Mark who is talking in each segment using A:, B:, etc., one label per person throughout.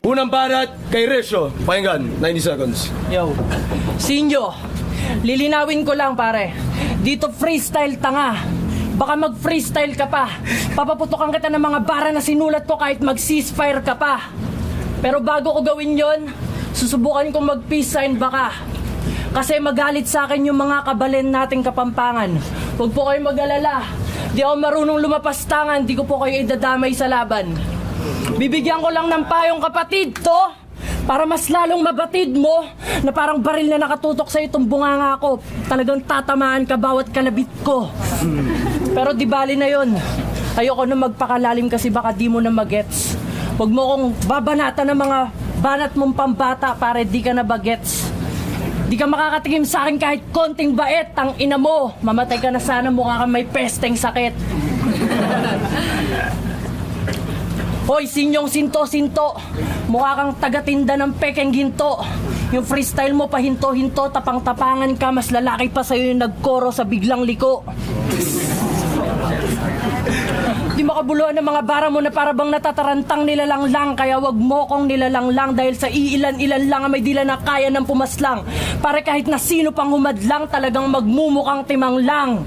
A: Unang banat kay Resyo. Pakinggan, 90 seconds.
B: Yo. Sinyo, lilinawin ko lang pare. Dito freestyle tanga. Baka mag-freestyle ka pa. Papaputokan kita ng mga bara na sinulat ko kahit mag-ceasefire ka pa. Pero bago ko gawin yon, susubukan kong mag-peace sign baka. Kasi magalit sa akin yung mga kabalen nating Kapampangan. Huwag po kayo mag-alala. Di ako marunong lumapastangan, di ko po kayo idadamay sa laban. Bibigyan ko lang ng payong kapatid to para mas lalong mabatid mo na parang baril na nakatutok sa itong bunganga ko. Talagang tatamaan ka bawat kalabit ko. Pero di bali na yon. Ayoko na magpakalalim kasi baka di mo na magets. Huwag mo kong babanata ng mga banat mong pambata para di ka na bagets. Di ka makakatingin sa akin kahit konting bait. Ang ina mo, mamatay ka na sana, mukha kang may pesteng sakit. Hoy, sinyong sinto-sinto. Mukha kang tagatinda ng pekeng ginto. Yung freestyle mo pahinto-hinto, tapang-tapangan ka, mas lalaki pa sa'yo yung nagkoro sa biglang liko. Di makabuluhan ng mga bara mo na parabang natatarantang nilalang lang. Kaya wag mo kong nilalang lang dahil sa iilan-ilan lang ang may dila na kaya ng pumaslang. Para kahit na sino pang humadlang, talagang magmumukhang timang lang.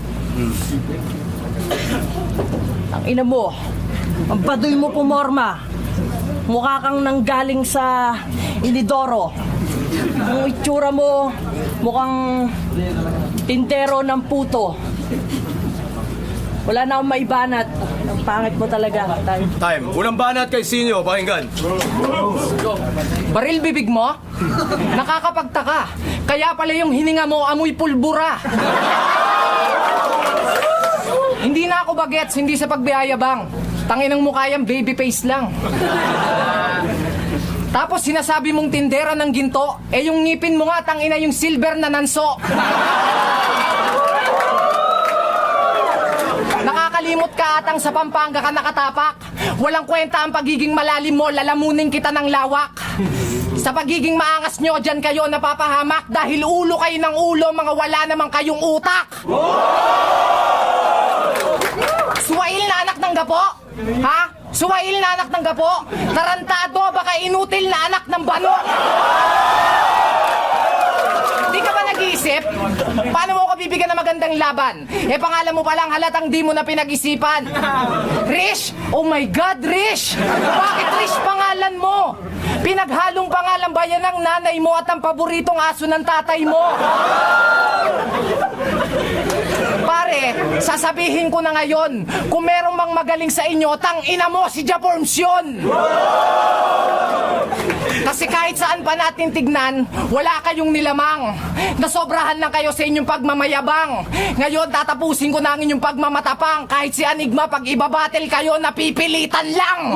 B: Ang ina mo, ang baduy mo pumorma. Mukha kang nanggaling sa inidoro. Ang itsura mo, mukhang tintero ng puto. Wala na akong maibanat. Ang pangit mo talaga.
A: Time. Unang banat kay Sinyo. Pakinggan.
B: Baril bibig mo? Nakakapagtaka. Kaya pala yung hininga mo amoy pulbura. Hindi na ako bagets, hindi sa pagbiyayabang. Tanginang mukha yan, baby face lang. Tapos sinasabi mong tindera ng ginto, eh yung ngipin mo nga, tangina yung silver na nanso. Nakakalimot ka atang sa Pampanga ka nakatapak. Walang kwenta ang pagiging malalim mo, lalamunin kita ng lawak. Sa pagiging maangas nyo, dyan kayo napapahamak. Dahil ulo kayo ng ulo, mga wala namang kayong utak. Suwail na anak ng gapo? Ha? Suwail na anak ng gapo? Tarantado, baka inutil na anak ng bano? Di ka ba nag-iisip? Paano mo ko bibigyan ng magandang laban? Eh pangalan mo palang halatang di mo na pinag-isipan. Rish? Oh my God, Rish! Bakit Rish pangalan mo? Pinaghalong pangalan ba yan ng nanay mo at ang paboritong aso ng tatay mo? Pare, sasabihin ko na ngayon, kung merong mang magaling sa inyo, tang ina mo si Japorms yun! Kasi kahit saan pa natin tignan, wala kayong nilamang. Nasobrahan lang kayo sa inyong pagmamayabang. Ngayon, tatapusin ko na ang inyong pagmamatapang. Kahit si Enigma, pag ibabattle kayo, napipilitan lang!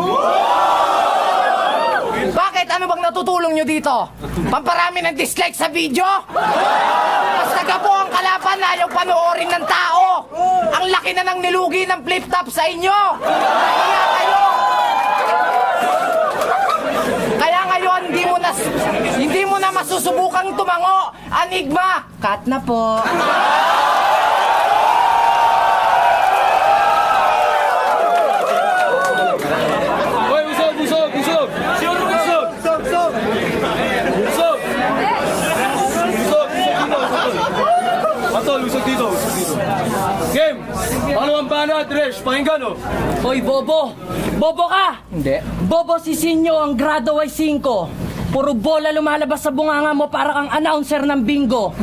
B: Bakit? Ano bang natutulong nyo dito? Pamparami ng dislike sa video? Mas nagapo ang kalaban na ayaw panoorin ng tao. Ang laki na ng nilugi ng flip-top sa inyo. Kaya kayo. Kaya ngayon, hindi mo na masusubukang tumango. Enigma, cut na po.
A: Hoy, usog! Matol, usog dito. Game! Pangalawang banat, Resh. Pakinggan, oh.
B: Hoy, Bobo! Bobo ka!
C: Hindi.
B: Bobo si Sinyo, ang grado ay 5. Puro bola lumalabas sa bunganga mo para kang announcer ng bingo.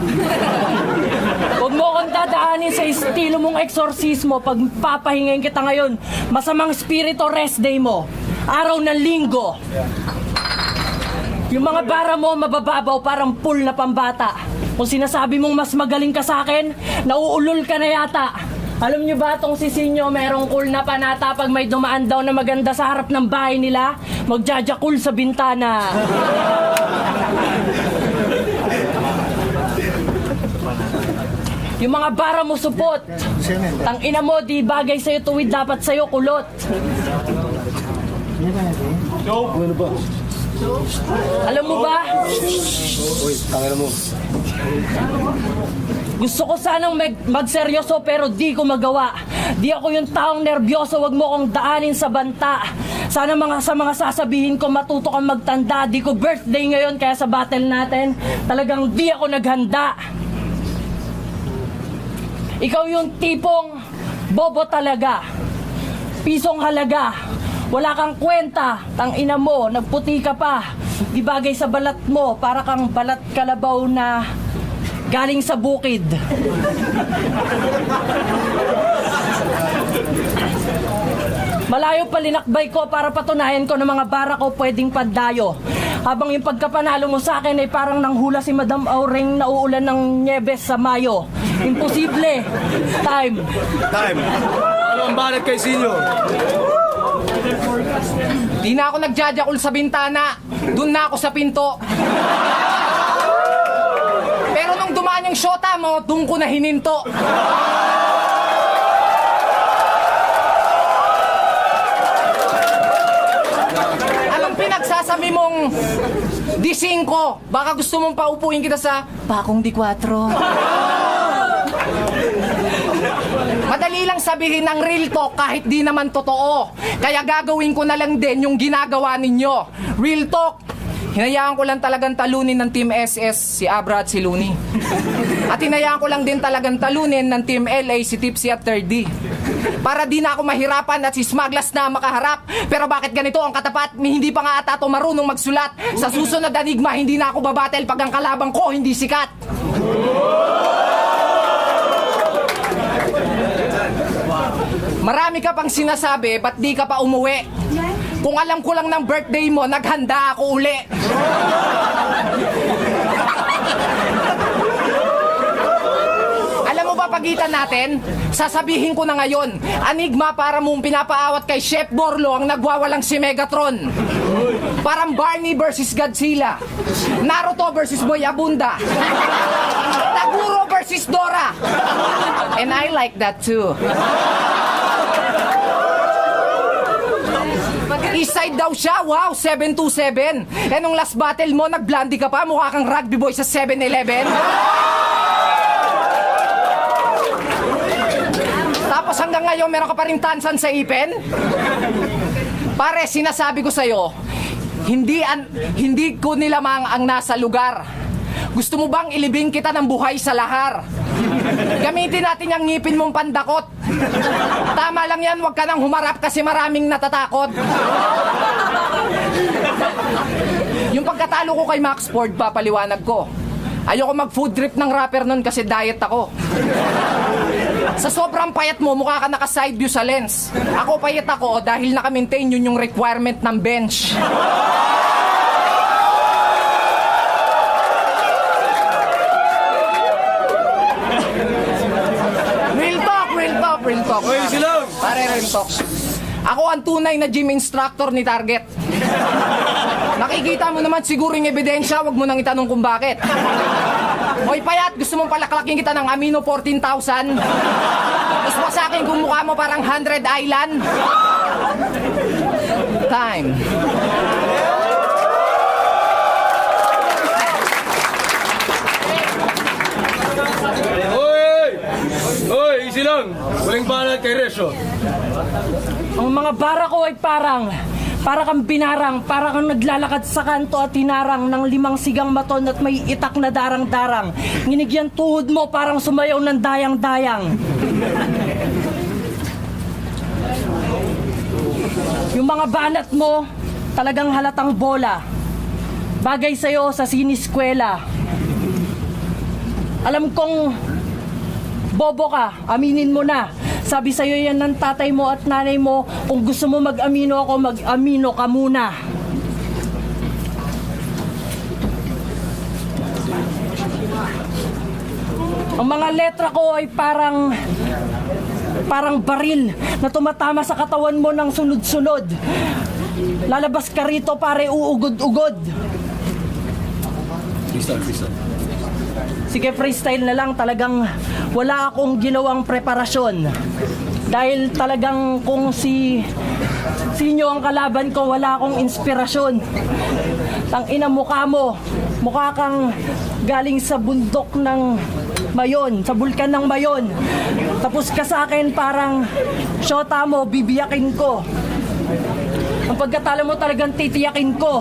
B: Huwag mo akong dadaanin sa estilo mong eksorsismo pag papahingayin kita ngayon. Masamang spirito rest day mo. Araw ng linggo. Yung mga bara mo mabababaw parang pool na pambata. Kung sinasabi mong mas magaling ka sa akin, nauulol ka na yata. Alam niyo ba tong si Sinyo merong cool na panata pag may dumaan daw na maganda sa harap ng bahay nila? Magjajakul sa bintana. Yung mga bara mo supot. Tang ina mo, di bagay sa'yo tuwid, dapat sa'yo kulot. Alam mo ba? Gusto ko sanang magseryoso pero di ko magawa. Di ako yung taong nervyoso, wag mo kong daanin sa banta. Sana sa mga sasabihin ko matuto kang magtanda. Di ko birthday ngayon kaya sa battle natin talagang di ako naghanda. Ikaw yung tipong bobo talaga. Pisong halaga. Wala kang kwenta. Tang ina mo, nagputi ka pa. Di bagay sa balat mo. Para kang balat kalabaw na galing sa bukid. Malayo pa linakbay ko para patunayan ko na mga bara ko pwedeng pandayo. Habang yung pagkapanalo mo sa akin ay parang nanghula si Madam Aureng na uulan ng Nyebes sa Mayo. Imposible. Time.
A: Ano ang banat kay Sinyo?
C: Di na ako nagjajakul sa bintana. Doon na ako sa pinto. Pero nung dumaan yung shota mo, doon ko na hininto. Anong pinagsasabi mong D5? Baka gusto mong paupuin kita sa Pakong D4. Madali lang sabihin ang real talk kahit di naman totoo. Kaya gagawin ko na lang din yung ginagawa ninyo. Real talk. Hinayaan ko lang talagang talunin ng Team SS si Abra at si Looney. At hinayaan ko lang din talagang talunin ng Team LA si Tipsy at 3D. Para di na ako mahirapan at si Smaglas na makaharap. Pero bakit ganito ang katapat? Hindi pa nga ata to marunong magsulat. Sa susunod na enigma, hindi na ako babattle pag ang kalabang ko hindi sikat. Marami ka pang sinasabi, ba't di ka pa umuwi? Kung alam ko lang ng birthday mo, naghanda ako uli. Alam mo ba pagitan natin? Sasabihin ko na ngayon, enigma para mong pinapaawat kay Chef Borlo ang nagwawalang si Megatron. Parang Barney versus Godzilla. Naruto versus Boy Abunda. Taguro versus Dora. And I like that too. Eastside daw siya, wow, 727. Eh nung last battle mo, nag-blondie ka pa, mukha kang rugby boy sa 7-Eleven. Tapos hanggang ngayon, meron ka pa rin tansan sa ipin? Pare, sinasabi ko sa'yo, hindi ko nilamang ang nasa lugar. Gusto mo bang ilibing kita ng buhay sa lahar? Gamitin natin yung ngipin mong pandakot. Tama lang yan, huwag ka nang humarap kasi maraming natatakot. Yung pagkatalo ko kay Max Ford, papaliwanag ko. Ayoko mag-food trip ng rapper nun kasi diet ako. Sa sobrang payat mo, mukha ka naka-side view sa lens. Ako payat ako dahil naka-maintain yun yung requirement ng bench. Real talk.
A: Oy, silang!
C: Pare, real talk. Ako ang tunay na gym instructor ni Target. Nakikita mo naman siguro yung ebidensya, wag mo nang itanong kung bakit. Hoy payat, gusto mong palaklakin kita ng Amino 14,000? Gusto mo sa akin kung mukha mo parang 100 Island? Time.
A: Oy, easy lang. Walang banat kay Resyo.
B: Ang mga bara ko ay para kang binarang, para kang naglalakad sa kanto at hinarang ng 5 sigang maton at may itak na darang-darang. Nginigyan tuhod mo parang sumayaw ng dayang-dayang. Yung mga banat mo, talagang halatang bola. Bagay sa'yo sa siniskwela. Alam kong bobo ka, aminin mo na. Sabi sa'yo yan ng tatay mo at nanay mo, kung gusto mo mag-amino ako, mag-amino ka muna. Ang mga letra ko ay parang baril na tumatama sa katawan mo ng sunod-sunod. Lalabas ka rito pare uugod-ugod.
A: Freestyle.
B: Sige, freestyle na lang. Talagang wala akong ginawang preparasyon. Dahil talagang kung sinyo ang kalaban ko, wala akong inspirasyon. Tangina mukha mo. Mukha kang galing sa bundok ng Mayon, sa bulkan ng Mayon. Tapos ka sa akin parang syota mo, bibiyakin ko. Ang pagkatalo mo talagang titiyakin ko